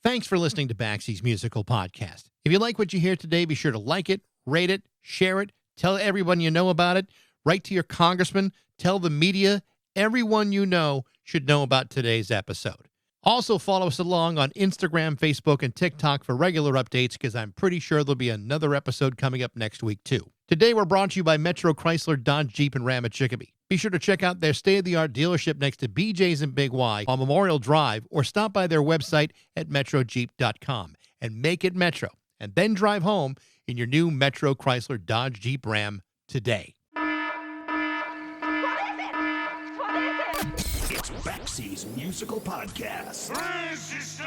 Thanks for listening to Baxie's Musical Podcast. If you like what you hear today, be sure to like it, rate it, share it, tell everyone you know about it, write to your congressman, tell the media. Everyone you know should know about today's episode. Also, follow us along on Instagram, Facebook, and TikTok for regular updates, because I'm pretty sure there'll be another episode coming up next week, too. Today, we're brought to you by Metro Chrysler, Dodge, Jeep, and Ram at Chicopee. Be sure to check out their state-of-the-art dealership next to BJ's and Big Y on Memorial Drive, or stop by their website at metrojeep.com and make it Metro, and then drive home in your new Metro Chrysler, Dodge, Jeep, Ram today. It's Baxie's Musical Podcast. Resistance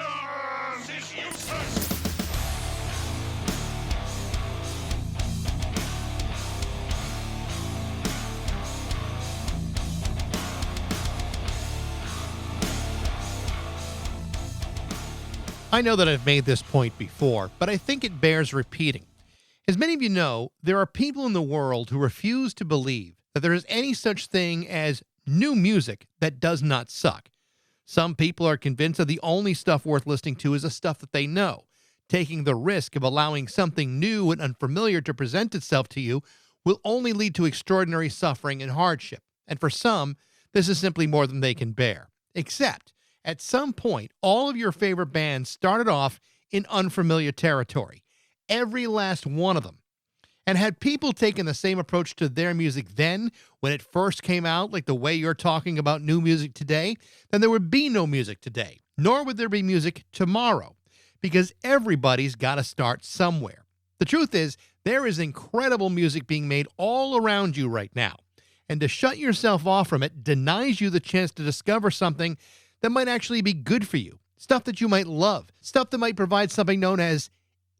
is useless. I know that I've made this point before, but I think it bears repeating. As many of you know, there are people in the world who refuse to believe that there is any such thing as new music that does not suck. Some people are convinced that the only stuff worth listening to is the stuff that they know. Taking the risk of allowing something new and unfamiliar to present itself to you will only lead to extraordinary suffering and hardship. And for some, this is simply more than they can bear. Except, at some point, all of your favorite bands started off in unfamiliar territory. Every last one of them. And had people taken the same approach to their music then, when it first came out, like the way you're talking about new music today, then there would be no music today, nor would there be music tomorrow, because everybody's got to start somewhere. The truth is, there is incredible music being made all around you right now, and to shut yourself off from it denies you the chance to discover something that might actually be good for you, stuff that you might love, stuff that might provide something known as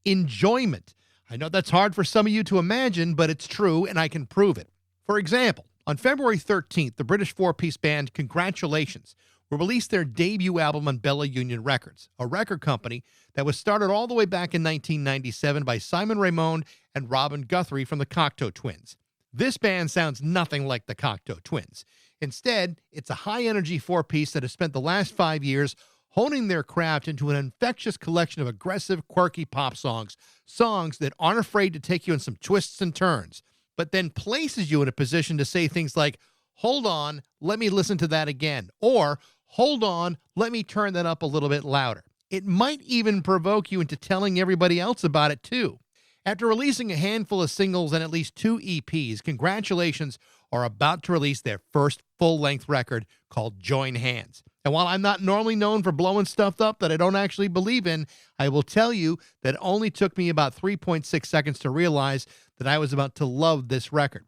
enjoyment. I know that's hard for some of you to imagine, but it's true, and I can prove it. For example, on February 13th, the British four-piece band Congratulations will release their debut album on Bella Union Records, a record company that was started all the way back in 1997 by Simon Raymonde and Robin Guthrie from the Cocteau Twins. This band sounds nothing like the Cocteau Twins. Instead, it's a high-energy four-piece that has spent the last 5 years honing their craft into an infectious collection of aggressive, quirky pop songs, songs that aren't afraid to take you on some twists and turns, but then places you in a position to say things like, "Hold on, let me listen to that again," or "Hold on, let me turn that up a little bit louder." It might even provoke you into telling everybody else about it, too. After releasing a handful of singles and at least 2 EPs, Congratulations are about to release their first full-length record called Join Hands. And while I'm not normally known for blowing stuff up that I don't actually believe in, I will tell you that it only took me about 3.6 seconds to realize that I was about to love this record.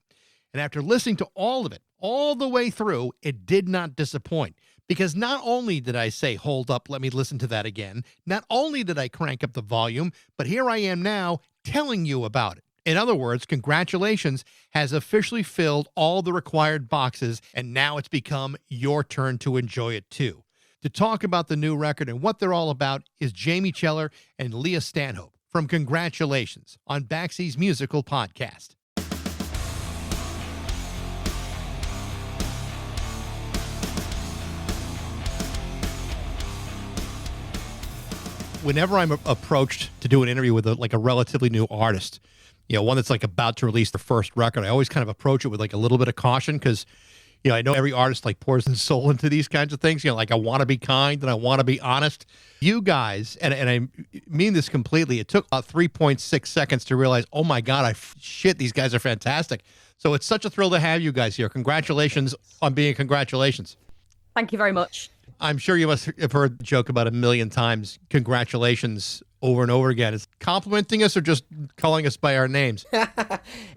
And after listening to all of it, all the way through, it did not disappoint. Because not only did I say, "Hold up, let me listen to that again," not only did I crank up the volume, but here I am now telling you about it. In other words, Congratulations has officially filled all the required boxes, and now it's become your turn to enjoy it too. To talk about the new record and what they're all about is Jaime Cheller and Leah Stanhope from Congratulations on Baxie's Musical Podcast. Whenever I'm approached to do an interview with a relatively new artist, one that's about to release their first record, I always kind of approach it with a little bit of caution, because I know every artist pours his soul into these kinds of things. I want to be kind and I want to be honest. You guys, and I mean this completely, it took about 3.6 seconds to realize, oh my God, these guys are fantastic. So it's such a thrill to have you guys here. Congratulations on being Congratulations. Thank you very much. I'm sure you must have heard the joke about 1,000,000 times, Congratulations, over and over again. Is complimenting us or just calling us by our names?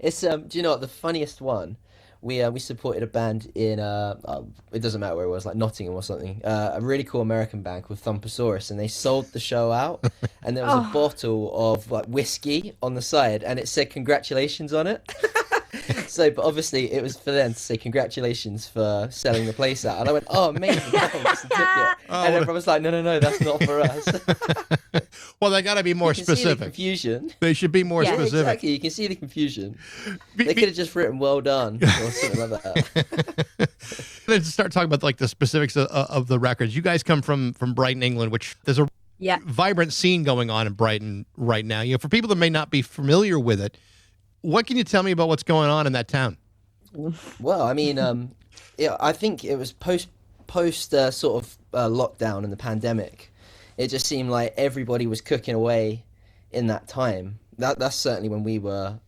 It's do you know what, the funniest one? We supported a band in it doesn't matter where it was, like Nottingham or something. A really cool American band called Thumpasaurus, and they sold the show out, and there was a bottle of whiskey on the side, and it said Congratulations on it. So, but obviously it was for them to say congratulations for selling the place out. And I went, "Oh, amazing, thanks," and took it. And everyone was like, no, that's not for us. Well, they got to be more specific. See the confusion. They should be more specific. Exactly. You can see the confusion. They could have just written "well done" or something like that. Let's start talking about the specifics of the records. You guys come from Brighton, England, which there's a Yeah. vibrant scene going on in Brighton right now. You know, for people that may not be familiar with it, what can you tell me about what's going on in that town? Well, I mean, I think it was post sort of lockdown and the pandemic. It just seemed like everybody was cooking away in that time. That's certainly when we were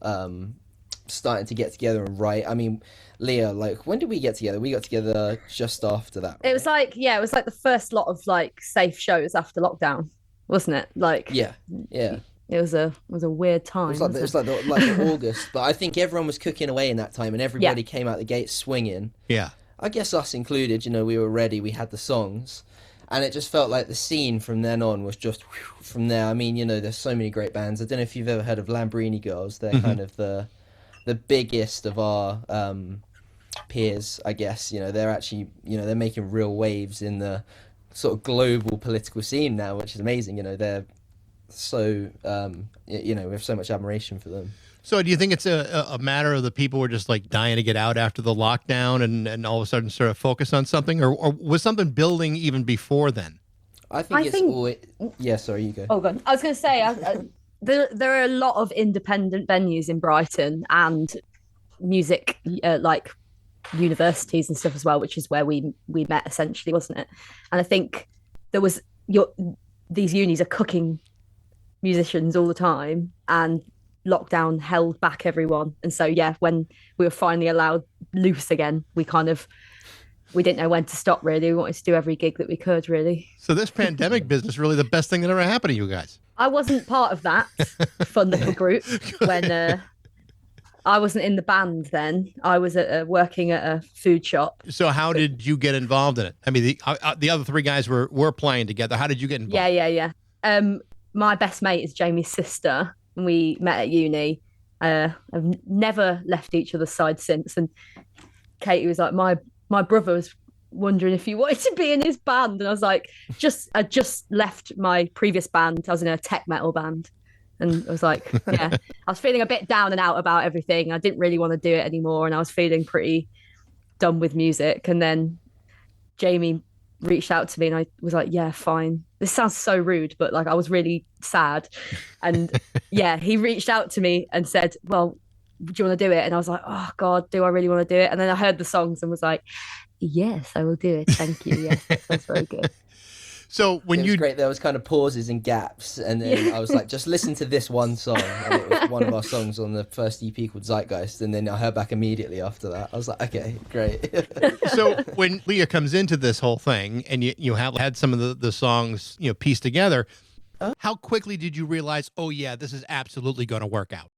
starting to get together and write. I mean, Leah, like, when did we get together? We got together just after that, right? It was like, it was like the first lot of like safe shows after lockdown, wasn't it? Like, Yeah. it was a weird time. It was like the August, but I think everyone was cooking away in that time, and everybody came out the gate swinging. Yeah. I guess us included. You know, we were ready. We had the songs, and it just felt like the scene from then on was just from there. I mean, you know, there's so many great bands. I don't know if you've ever heard of Lambrini Girls. They're kind of the biggest of our peers, I guess. You know, they're actually, you know, they're making real waves in the sort of global political scene now, which is amazing. You know, they're so you know, we have so much admiration for them. So do you think it's a matter of the people were just like dying to get out after the lockdown and all of a sudden sort of focus on something, or was something building even before then? I think always... Yeah, sorry, you go. Oh, God. I was going to say, there are a lot of independent venues in Brighton and music, like universities and stuff as well, which is where we met essentially, wasn't it? And I think there was these unis are cooking musicians all the time, and lockdown held back everyone. And so, when we were finally allowed loose again, we didn't know when to stop, really. We wanted to do every gig that we could, really. So this pandemic business really the best thing that ever happened to you guys? I wasn't part of that fun little group when I wasn't in the band then. I was working at a food shop. So how did you get involved in it? I mean, the other three guys were playing together. How did you get involved? Yeah. My best mate is Jamie's sister, and we met at uni. I've never left each other's side since. And Katie was like, my brother was wondering if you wanted to be in his band. And I was like, I just left my previous band. I was in a tech metal band. And I was like, I was feeling a bit down and out about everything. I didn't really want to do it anymore. And I was feeling pretty done with music. And then Jamie reached out to me and I was like, yeah, fine. This sounds so rude, but like I was really sad. And he reached out to me and said, well, do you want to do it? And I was like, oh God, do I really want to do it? And then I heard the songs and was like, yes, I will do it. Thank you. Yes, that sounds very good. So when it was great, there was kind of pauses and gaps, and then I was like, just listen to this one song, and it was one of our songs on the first EP called Zeitgeist, and then I heard back immediately after that. I was like, okay, great. So when Leah comes into this whole thing, and you have had some of the songs pieced together, how quickly did you realize, oh yeah, this is absolutely going to work out?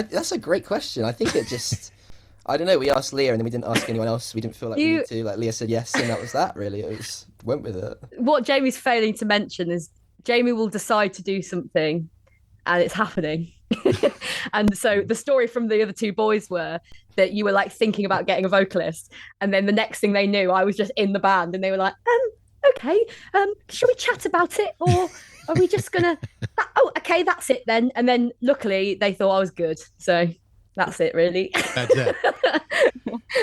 That's a great question. I think it just... I don't know. We asked Leah, and then we didn't ask anyone else. We didn't feel like we needed to. Like Leah said yes, and that was that. Really, it was went with it. What Jamie's failing to mention is Jamie will decide to do something, and it's happening. And so the story from the other two boys were that you were like thinking about getting a vocalist, and then the next thing they knew, I was just in the band, and they were like, okay, should we chat about it, or are we just gonna? Oh, okay, that's it then. And then luckily they thought I was good, so. That's it, really. That's it.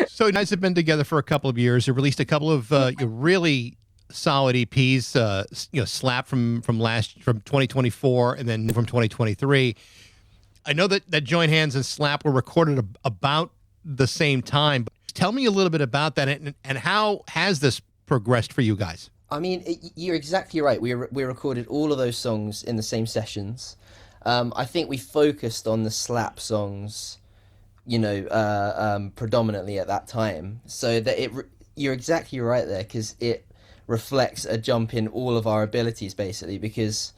So you guys have been together for a couple of years. You released a couple of really solid EPs. Slap from 2024, and then from 2023. I know that Join Hands and Slap were recorded about the same time. But tell me a little bit about that, and how has this progressed for you guys? I mean, you're exactly right. We recorded all of those songs in the same sessions. I think we focused on the Slap songs, predominantly at that time. So that you're exactly right there, because it reflects a jump in all of our abilities, basically, because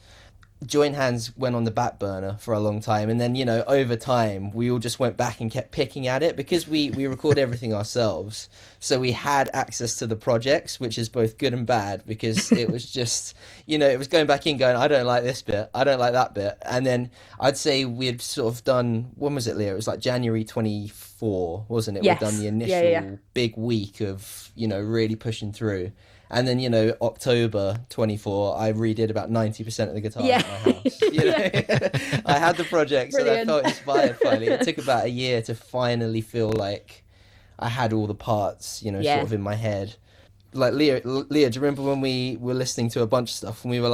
Join Hands went on the back burner for a long time, and then over time we all just went back and kept picking at it, because we record everything ourselves, so we had access to the projects, which is both good and bad, because it was just it was going back in going, I don't like this bit, I don't like that bit. And then I'd say we'd sort of done, when was it, Leah? It was like January 24, wasn't it? Yes. We'd done the initial big week of really pushing through. And then, October 24, I redid about 90% of the guitars in my house. I had the project, so I felt inspired finally. It took about a year to finally feel like I had all the parts, sort of in my head. like Leah, do you remember when we were listening to a bunch of stuff and we were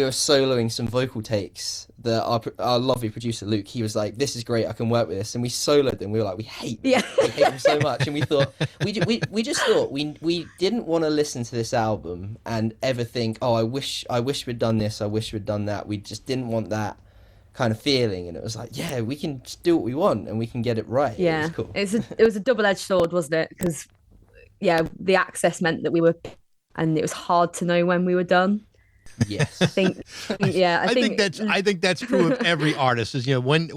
soloing some vocal takes that our lovely producer Luke, he was like, "This is great, I can work with this," and we soloed them. We were like, we hate them so much, and we thought we just thought we didn't want to listen to this album and ever think, oh, I wish we'd done this, I wish we'd done that. We just didn't want that kind of feeling, and it was like, yeah, we can just do what we want and we can get it right. Yeah, it was cool. It was a double-edged sword, wasn't it? Because the access meant that we were, and it was hard to know when we were done. Yes, I think that's true of every artist. Is when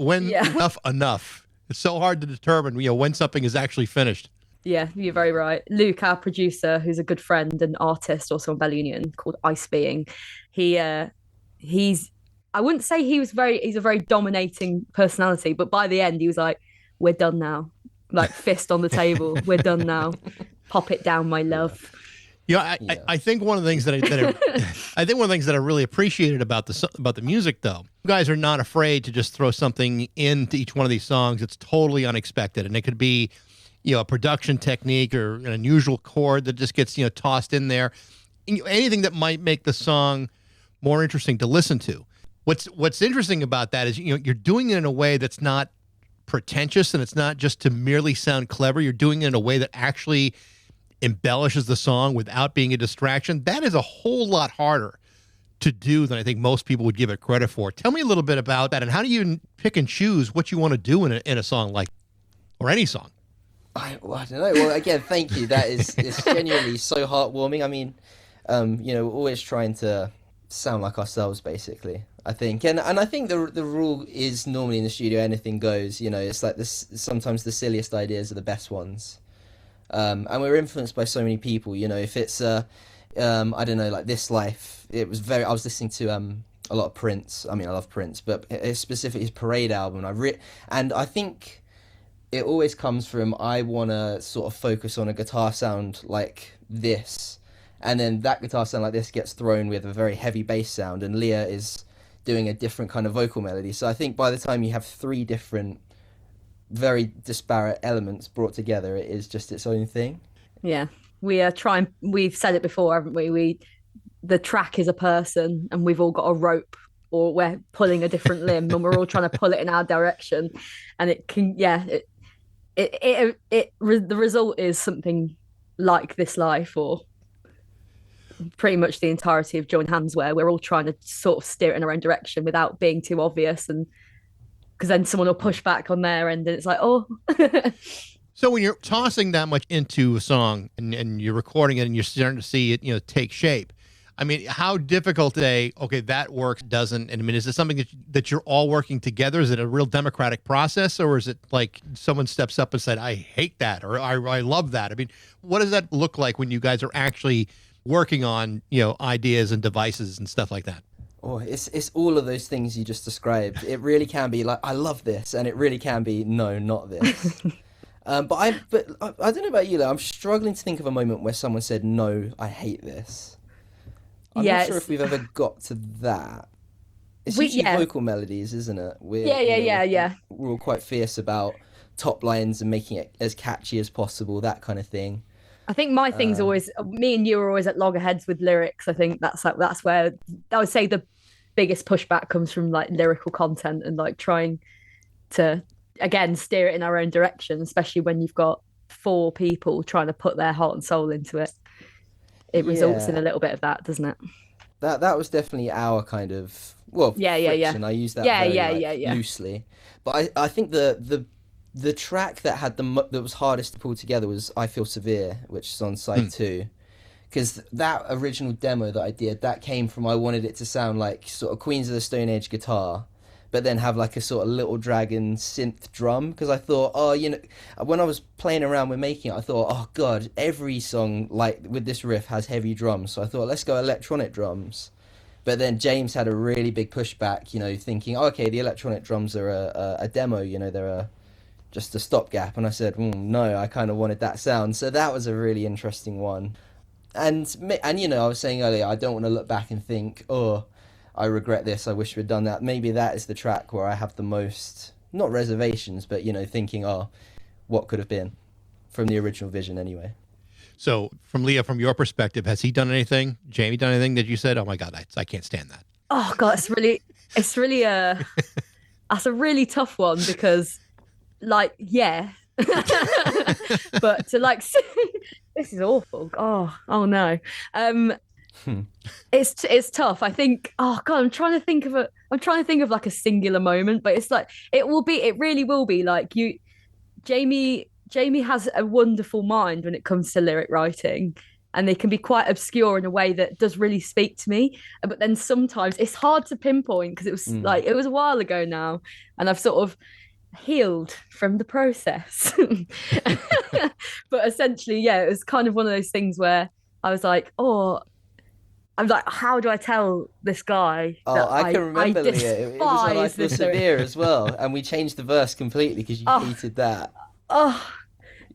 enough. It's so hard to determine when something is actually finished. Yeah, you're very right. Luke, our producer, who's a good friend and artist, also on Bell Union, called Ice Being, he's. I wouldn't say he's a very dominating personality, but by the end he was like, "We're done now." Like fist on the table. "We're done now. Pop it down, my love." I think one of the things that I really appreciated about the music, though, you guys are not afraid to just throw something into each one of these songs. It's totally unexpected, and it could be, a production technique or an unusual chord that just gets tossed in there. Anything that might make the song more interesting to listen to. What's interesting about that is you're doing it in a way that's not pretentious, and it's not just to merely sound clever. You're doing it in a way that actually embellishes the song without being a distraction. That is a whole lot harder to do than I think most people would give it credit for. Tell me a little bit about that, and how do you pick and choose what you want to do in a song like, or any song? I don't know. Well, again, thank you. That is it's genuinely so heartwarming. I mean, we're always trying to sound like ourselves, basically, I think. And I think the rule is normally in the studio, anything goes. It's like this. Sometimes the silliest ideas are the best ones. And we're influenced by so many people. If it's I don't know, like This Life, I was listening to a lot of Prince. I mean, I love Prince, but specifically his Parade album. And I think it always comes from, I want to sort of focus on a guitar sound like this, and then that guitar sound like this gets thrown with a very heavy bass sound, and Leah is doing a different kind of vocal melody. So I think by the time you have three different very disparate elements brought together, it is just its own thing. Yeah, we are trying. We've said it before, haven't we? The track is a person, and we've all got a rope, or we're pulling a different limb, and we're all trying to pull it in our direction, and it can. Yeah, the result is something like This Life, or pretty much the entirety of Join Hands, where we're all trying to sort of steer it in our own direction without being too obvious, and because then someone will push back on their end, and it's like, oh. So when you're tossing that much into a song and you're recording it and you're starting to see it, take shape, I mean, how difficult that works, doesn't? And I mean, is it something that you're all working together? Is it a real democratic process, or is it like someone steps up and said, "I hate that," or I love that? I mean, what does that look like when you guys are actually working on, ideas and devices and stuff like that? Oh, it's all of those things you just described. It really can be like, I love this, and it really can be, no, not this. But I don't know about you, though. I'm struggling to think of a moment where someone said, "No, I hate this." I'm not sure if we've ever got to that. It's usually vocal melodies, isn't it? Yeah. We're all quite fierce about top lines and making it as catchy as possible, that kind of thing. I think my thing's always, me and you are always at loggerheads with lyrics. I think that's where I would say the biggest pushback comes from, like lyrical content, and like trying to, again, steer it in our own direction, especially when you've got four people trying to put their heart and soul into it. It results in a little bit of that, doesn't it? That was definitely our kind of friction. I use that loosely, but I think the track that had that was hardest to pull together was "I Feel Severe," which is on side 2, because that original demo that I did, that came from, I wanted it to sound like sort of Queens of the Stone Age guitar, but then have like a sort of Little Dragon synth drum, because I thought, when I was playing around with making it, I thought, oh god, every song like with this riff has heavy drums, so I thought, let's go electronic drums. But then James had a really big pushback, thinking, okay, the electronic drums are a demo, they're just a stopgap. And I said, no, I kind of wanted that sound. So that was a really interesting one. And I was saying earlier, I don't want to look back and think, oh, I regret this, I wish we'd done that. Maybe that is the track where I have the most, not reservations, but, thinking, oh, what could have been, from the original vision anyway. So from Leah, from your perspective, has he done anything? Jamie done anything that you said, oh my God, I can't stand that? Oh God, it's really that's a really tough one because, like, yeah, but to like, this is awful. Oh no. It's tough. I think. Oh God, I'm trying to think of like a singular moment, but it's like it really will be like you, Jamie. Jamie has a wonderful mind when it comes to lyric writing, and they can be quite obscure in a way that does really speak to me. But then sometimes it's hard to pinpoint because it was a while ago now, and I've sort of healed from the process. But essentially, yeah, it was kind of one of those things where I was like, oh, I'm like, how do I tell this guy that I can remember, Leah. It was on I Feel Severe as well, and we changed the verse completely because you hated that. Oh,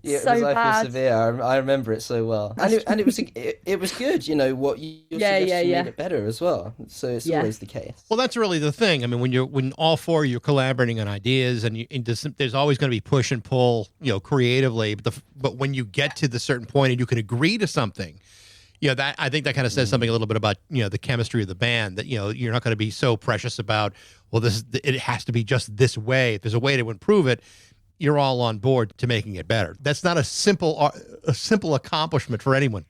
yeah, so it was I bad. Feel Severe. I remember it so well, and it was good. You know what you suggestion made it better as well. So it's always the case. Well, that's really the thing. I mean, when all four of you are collaborating on ideas, and there's always going to be push and pull, creatively. But when you get to the certain point and you can agree to something, that I think that kind of says something a little bit about the chemistry of the band. That you're not going to be so precious about, well, it has to be just this way. If there's a way to improve it, you're all on board to making it better. That's not a simple accomplishment for anyone.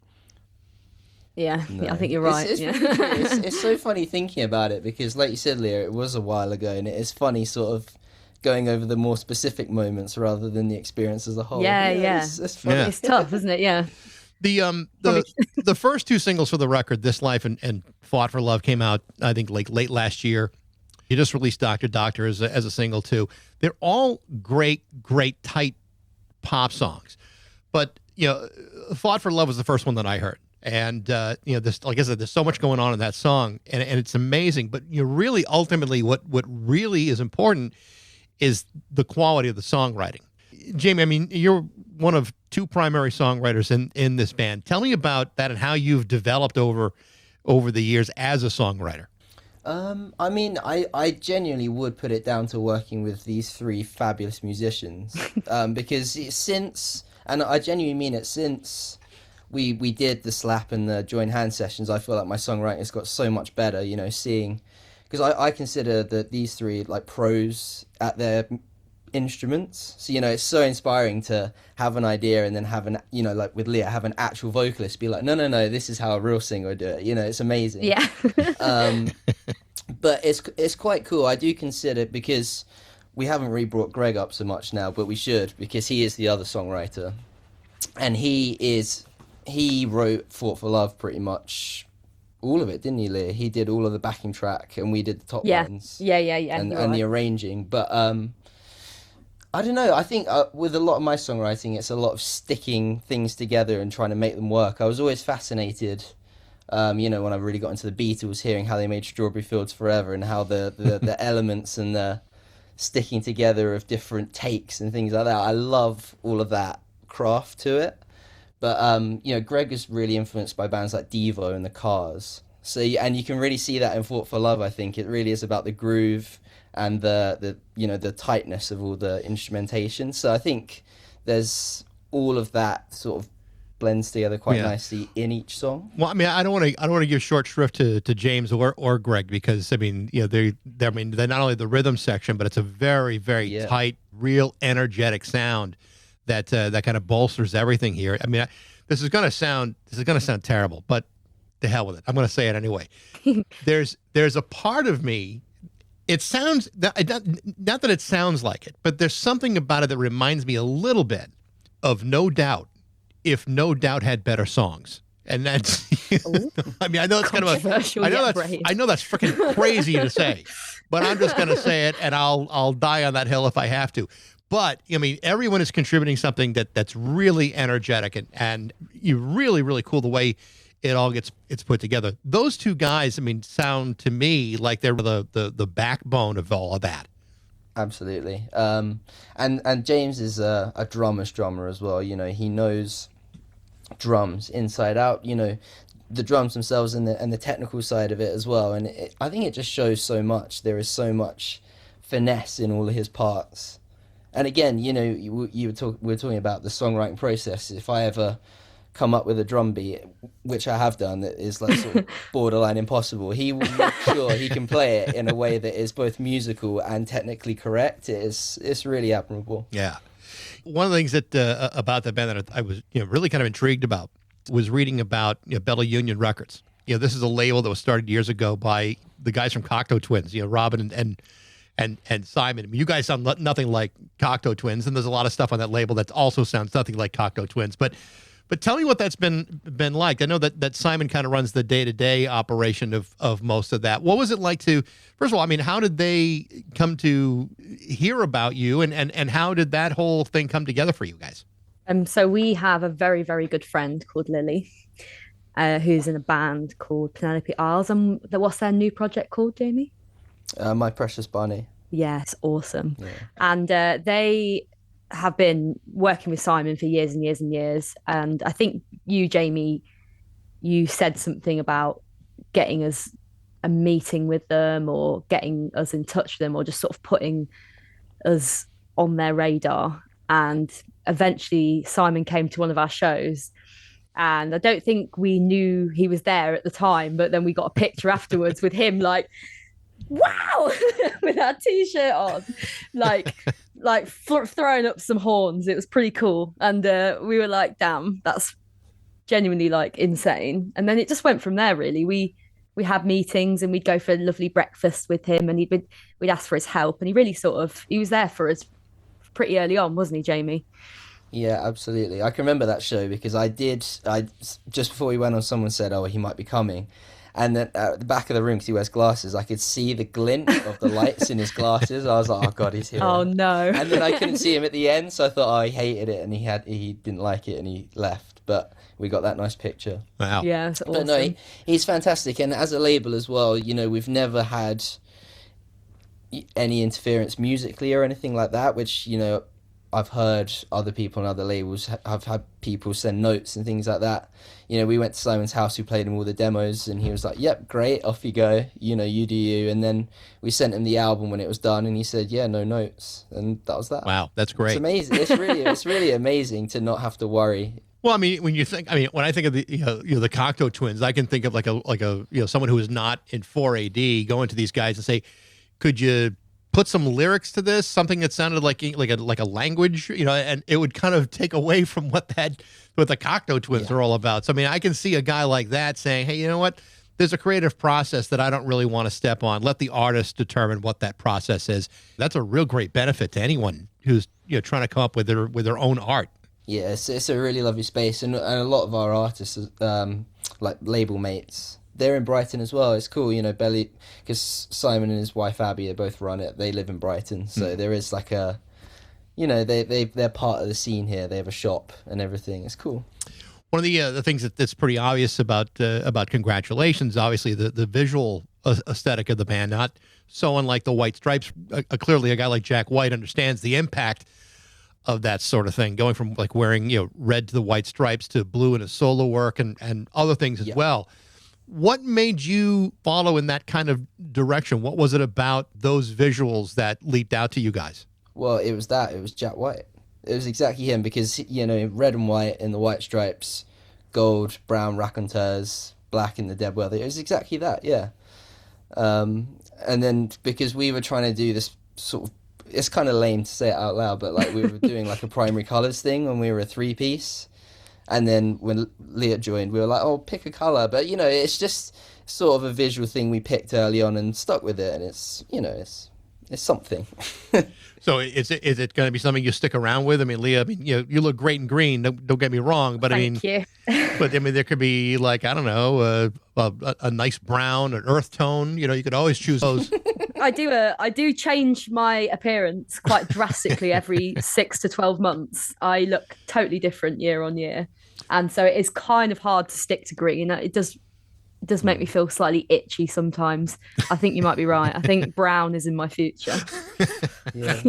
Yeah, I think you're right. It's so funny thinking about it because, like you said, Leah, it was a while ago, and it is funny sort of going over the more specific moments rather than the experience as a whole. Yeah. It's funny. Yeah. It's tough, isn't it? Yeah. The first two singles for the record, This Life and Fought for Love, came out, I think, like late last year. You just released Doctor as a single too. They're all great, tight pop songs. But, Fought for Love was the first one that I heard. And, this, like I said, there's so much going on in that song, and it's amazing. But really, ultimately, what really is important is the quality of the songwriting. Jamie, I mean, you're one of two primary songwriters in this band. Tell me about that and how you've developed over the years as a songwriter. I mean, I genuinely would put it down to working with these three fabulous musicians, because and I genuinely mean it, since we did the slap and the join hand sessions, I feel like my songwriting has got so much better, seeing, because I consider that these three like pros at their instruments, so it's so inspiring to have an idea and then have like with Leah, have an actual vocalist be like, no, this is how a real singer would do it. It's amazing. Yeah. But it's quite cool. I do consider, because we haven't really brought Greg up so much now, but we should, because he is the other songwriter, and he wrote Fought for Love pretty much all of it, didn't he, Leah? He did all of the backing track, and we did the top lines. Yeah. And the arranging. But I don't know. I think with a lot of my songwriting, it's a lot of sticking things together and trying to make them work. I was always fascinated, when I really got into the Beatles, hearing how they made Strawberry Fields Forever and how the elements and the sticking together of different takes and things like that. I love all of that craft to it. But, Greg is really influenced by bands like Devo and the Cars. So, and you can really see that in Fought for Love, I think. It really is about the groove and the tightness of all the instrumentation. So I think there's all of that sort of blends together quite nicely in each song. Well, I mean, I don't want to give short shrift to James or Greg, because I mean, they're not only the rhythm section, but it's a very tight, real energetic sound that kind of bolsters everything here. I mean, this is going to sound terrible, but the hell with it. I'm going to say it anyway. There's a part of me. It sounds not that it sounds like it, but there's something about it that reminds me a little bit of No Doubt, if No Doubt had better songs. And that's, I mean, I know it's kind of I know that's freaking crazy to say, but I'm just going to say it, and I'll die on that hill if I have to. But I mean, everyone is contributing something that's really energetic, and you really cool the way it all gets put together. Those two guys, I mean, sound to me like they're the backbone of all of that. Absolutely. And James is a drummer as well. He knows drums inside out. The drums themselves and the technical side of it as well. And I think it just shows so much. There is so much finesse in all of his parts. And again, we were talking about the songwriting process. If I ever come up with a drum beat, which I have done, that is like sort of borderline impossible, he will make sure he can play it in a way that is both musical and technically correct. It's really admirable. Yeah. One of the things that about the band that I was really kind of intrigued about was reading about Bella Union Records. This is a label that was started years ago by the guys from Cocteau Twins, Robin and Simon. I mean, you guys sound nothing like Cocteau Twins, and there's a lot of stuff on that label that also sounds nothing like Cocteau Twins. But tell me what that's been like. I know that Simon kind of runs the day-to-day operation of most of that. What was it like to, first of all, I mean, how did they come to hear about you, and how did that whole thing come together for you guys? So we have a very, very good friend called Lily, who's in a band called Penelope Isles. And what's their new project called, Jamie? My Precious Bunny. Yes, awesome. Yeah. And they have been working with Simon for years and years and years. And I think you, Jamie, you said something about getting us a meeting with them, or getting us in touch with them, or just sort of putting us on their radar. And eventually Simon came to one of our shows, and I don't think we knew he was there at the time, but then we got a picture afterwards with him like, wow, with our t-shirt on, like throwing up some horns. It was pretty cool. And we were like, damn, that's genuinely like insane. And then it just went from there, really. We had meetings, and we'd go for a lovely breakfast with him, and we'd ask for his help, and he really he was there for us pretty early on, wasn't he, Jamie? Yeah, absolutely. I can remember that show because I just before we went on, someone said, oh, he might be coming. And then at the back of the room, because he wears glasses, I could see the glint of the lights in his glasses. I was like, oh God, he's here. Oh no. And then I couldn't see him at the end, so I thought, oh, he hated it, and he didn't like it, and he left. But we got that nice picture. Wow. Yeah, it's awesome. But no, he's fantastic. And as a label as well, we've never had any interference musically or anything like that, which, I've heard other people on other labels have had people send notes and things like that. We went to Simon's house, we played him all the demos, and he was like, yep, great, off you go, you do you. And then we sent him the album when it was done, and he said, yeah, no notes. And that was that. Wow, that's great. It's amazing. It's really amazing to not have to worry. Well, I mean, when I think of the the Cocteau Twins, I can think of like a someone who is not in 4AD going to these guys and say, could you put some lyrics to this, something that sounded like a language, and it would kind of take away from what the Cocteau Twins are all about. So I mean, I can see a guy like that saying, hey, you know what? There's a creative process that I don't really want to step on. Let the artist determine what that process is. That's a real great benefit to anyone who's trying to come up with their own art. Yeah, it's a really lovely space, and a lot of our artists, like label mates, they're in Brighton as well. It's cool, Belly, because Simon and his wife Abby, they both run it. They live in Brighton, so there is like a, they're part of the scene here. They have a shop and everything. It's cool. One of the things that's pretty obvious about Congratulations, obviously the visual aesthetic of the band, not so unlike the White Stripes. Clearly, a guy like Jack White understands the impact of that sort of thing, going from like wearing red to the White Stripes to blue in his solo work and other things as well. What made you follow in that kind of direction? What was it about those visuals that leaped out to you guys? Well, it was Jack White. It was exactly him, because red and white in the White Stripes, gold, brown raconteurs, black in the Dead Weather. It was exactly that, yeah. And then because we were trying to do this sort of, it's kind of lame to say it out loud, but like we were doing like a primary colours thing when we were a 3-piece. And then when Leah joined, we were like, oh, pick a colour. But, it's just sort of a visual thing we picked early on and stuck with it. And it's, it's something. So is it going to be something you stick around with? I mean, Leah, you look great in green. Don't get me wrong. But Thank you. But I mean, there could be like, I don't know, a nice brown, an earth tone. You could always choose those. I do change my appearance quite drastically every 6 to 12 months. I look totally different year on year. And so it is kind of hard to stick to green. It does make me feel slightly itchy sometimes. I think you might be right. I think brown is in my future. Yeah.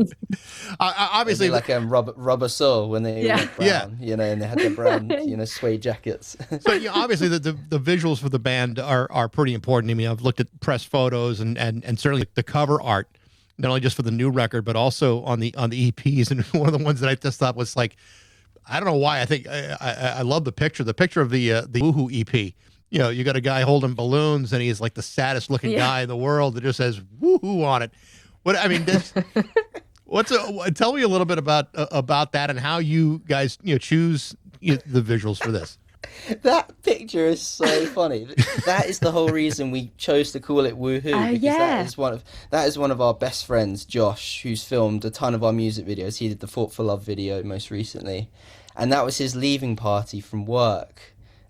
Obviously, like Rubber Soul when they went brown, and they had the brown, suede jackets. So obviously the visuals for the band are pretty important. I mean, I've looked at press photos and certainly the cover art, not only just for the new record, but also on the EPs. And one of the ones that I just thought was like, I don't know why. I think I love the picture of the Woohoo EP. You know, you got a guy holding balloons, and he's like the saddest looking guy in the world that just says "Woohoo" on it. What I mean, tell me a little bit about that and how you guys choose the visuals for this. That picture is so funny. That is the whole reason we chose to call it Woohoo. Because that is one of our best friends, Josh, who's filmed a ton of our music videos. He did the Fought for Love video most recently, and that was his leaving party from work.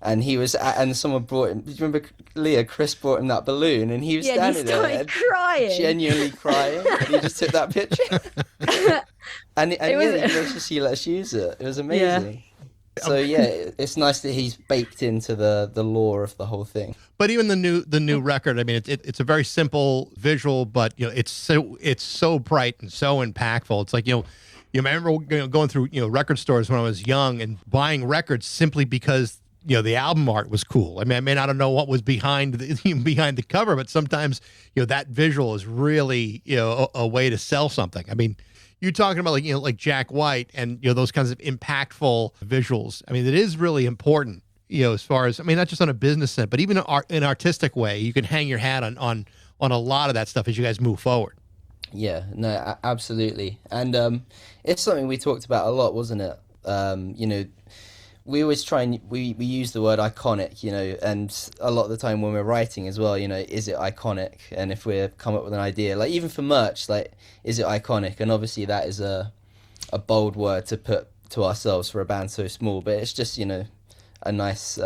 And he was, and someone brought him. Do you remember, Leah? Chris brought him that balloon, and he was standing there, crying, genuinely crying. And he just took that picture, and he graciously let us use it. It was amazing. Yeah. So yeah, it's nice that he's baked into the lore of the whole thing. But even the new record, I mean, it's a very simple visual, but it's so bright and so impactful. It's like you remember going through record stores when I was young and buying records simply because the album art was cool. I mean, I may not know what was behind the cover, but sometimes that visual is really a way to sell something. I mean, you're talking about like Jack White and those kinds of impactful visuals. I mean, it is really important. As far as, I mean, not just on a business sense, but even in an artistic way, you can hang your hat on a lot of that stuff as you guys move forward. Yeah, no, absolutely. And it's something we talked about a lot, wasn't it? We always try and we use the word iconic, and a lot of the time when we're writing as well, is it iconic? And if we come up with an idea, like even for merch, like, is it iconic? And obviously that is a bold word to put to ourselves for a band so small, but it's just, a nice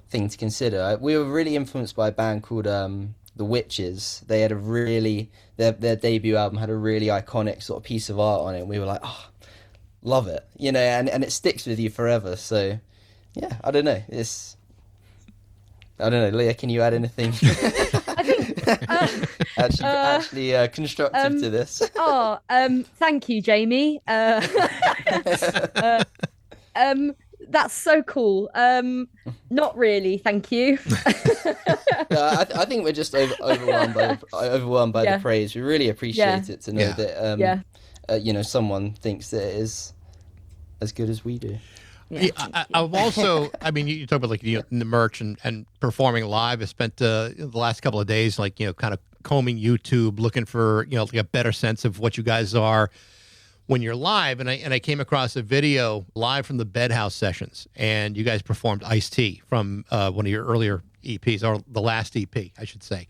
thing to consider. We were really influenced by a band called The Witches. They had their debut album had a really iconic sort of piece of art on it, and we were like, oh, love it, and it sticks with you forever. So yeah, I don't know, Leah, can you add anything I think actually constructive to this? Thank you, Jamie. That's so cool. Not really, thank you. I think we're just overwhelmed by the praise. We really appreciate it to know that someone thinks that it is as good as we do. Yeah, I've also, I mean, you talk about like the merch and performing live. I spent the last couple of days kind of combing YouTube, looking for like a better sense of what you guys are when you're live. And I came across a video live from the Bedhouse sessions, and you guys performed Ice-T from one of your earlier EPs, or the last EP, I should say.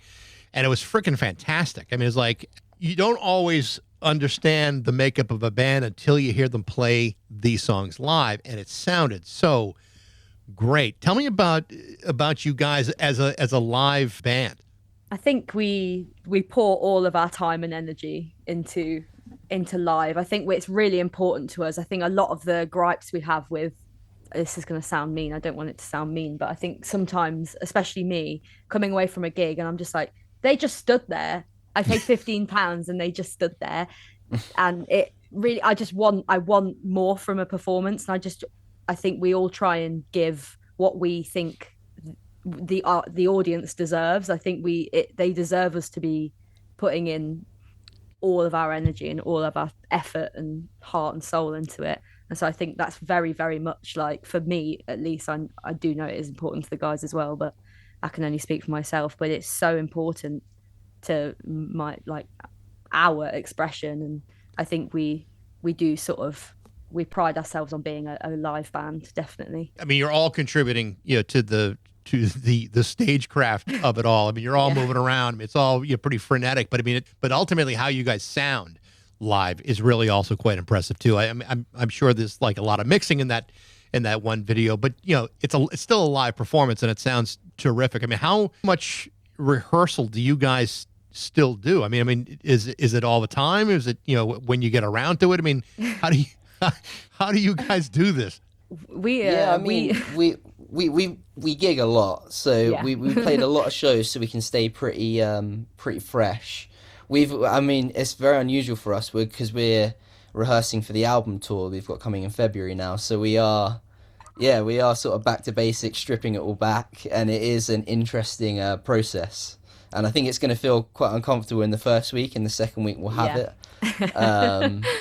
And it was freaking fantastic. I mean, it's like you don't always understand the makeup of a band until you hear them play these songs live, and it sounded so great. Tell me about you guys as a live band. I think we pour all of our time and energy into live. I think it's really important to us. I think a lot of the gripes we have with, this is going to sound mean, I don't want it to sound mean, but I think sometimes, especially me, coming away from a gig and I'm just like, they just stood there. I paid £15 and they just stood there, and it really, I want more from a performance. And I think we all try and give what we think the audience deserves. I think they deserve us to be putting in all of our energy and all of our effort and heart and soul into it. And so I think that's very, very much, like, for me at least, I do know it is important to the guys as well, but I can only speak for myself. But it's so important to our expression, and I think we do we pride ourselves on being a live band, definitely. I mean, you're all contributing to the stagecraft of it all. I mean, you're all moving around. I mean, it's all pretty frenetic, but I mean, but ultimately how you guys sound live is really also quite impressive too. I'm sure there's like a lot of mixing in that one video, but it's still a live performance and it sounds terrific. I mean, how much rehearsal do you guys still do? I mean, is it all the time? Is it when you get around to it? I mean, how do you guys do this? We gig a lot, so we played a lot of shows, so we can stay pretty fresh. It's very unusual for us because we're rehearsing for the album tour we've got coming in February now, so we are sort of back to basics, stripping it all back, and it is an interesting process. And I think it's going to feel quite uncomfortable in the first week, and the second week we'll have it.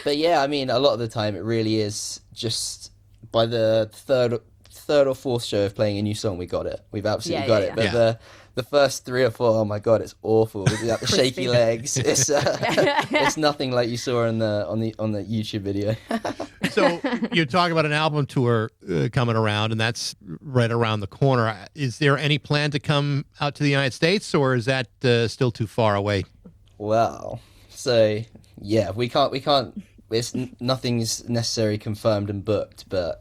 But yeah, I mean, a lot of the time it really is just by the third or fourth show of playing a new song, we got it. We've absolutely got it. But Yeah. the first 3 or 4, oh my god, it's awful. With the shaky legs, it's nothing like you saw on the YouTube video. So you're talking about an album tour coming around, and that's right around the corner. Is there any plan to come out to the United States, or is that still too far away? Well, so yeah, we can't. Nothing's necessarily confirmed and booked, but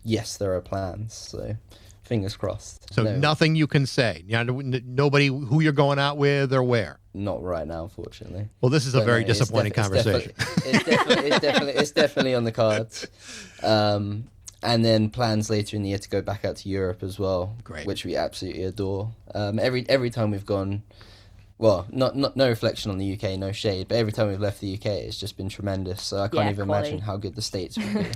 yes, there are plans. So fingers crossed. So nothing you can say. Nobody who you're going out with or where. Not right now, unfortunately. Well, this is a very disappointing conversation. It's definitely on the cards. And then plans later in the year to go back out to Europe as well. Great. Which we absolutely adore. Every time we've gone, well, no reflection on the UK, no shade, but every time we've left the UK, it's just been tremendous. So I can't even imagine how good the States would be.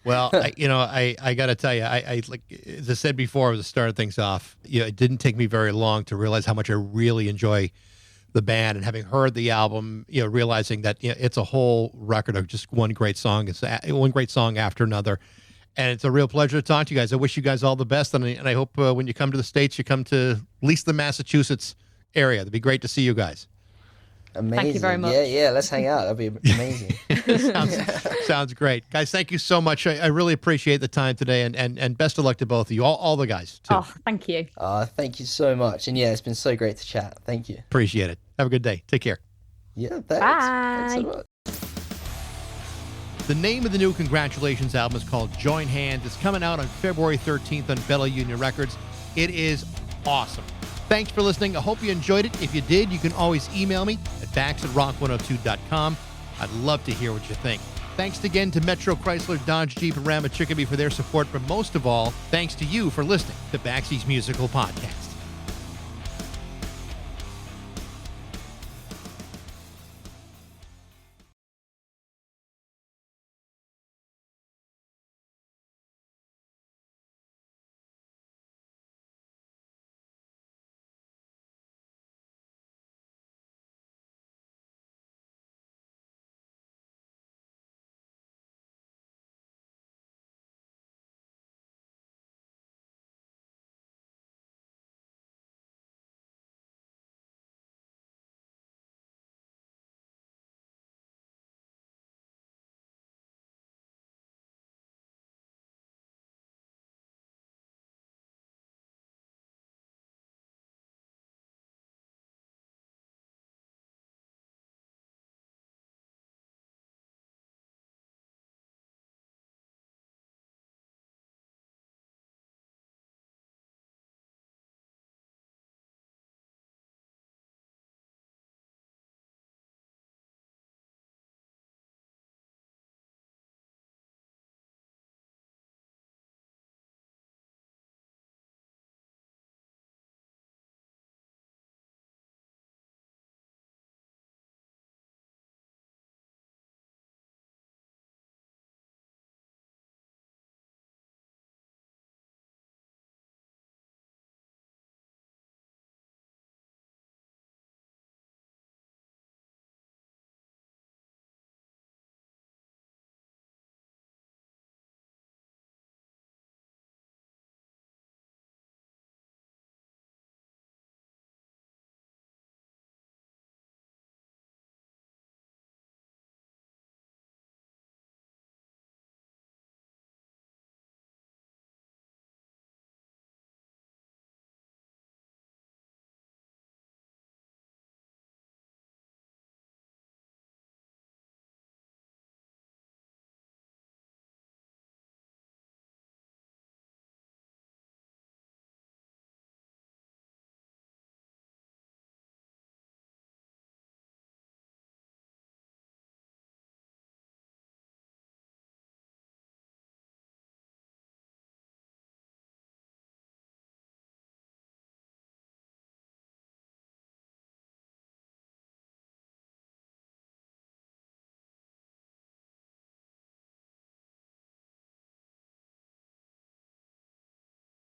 Well, I got to tell you, I like as I said before, as I started things off, it didn't take me very long to realize how much I really enjoy the band, and having heard the album, realizing that it's a whole record of just one great song. It's one great song after another. And it's a real pleasure to talk to you guys. I wish you guys all the best, and I hope when you come to the States, you come to at least the Massachusetts area. It'd be great to see you guys. Amazing. Thank you very much. Yeah, let's hang out. That'd be amazing. Sounds great. Guys, thank you so much. I really appreciate the time today, and best of luck to both of you, all the guys, too. Oh, thank you. Thank you so much. And yeah, it's been so great to chat. Thank you. Appreciate it. Have a good day. Take care. Yeah, thanks. Bye. Thanks so much. The name of the new Congratulations album is called Join Hands. It's coming out on February 13th on Bella Union Records. It is awesome. Thanks for listening. I hope you enjoyed it. If you did, you can always email me at bax@rock102.com. I'd love to hear what you think. Thanks again to Metro Chrysler, Dodge, Jeep, and Ram at Chicopee for their support. But most of all, thanks to you for listening to Baxie's Musical Podcast.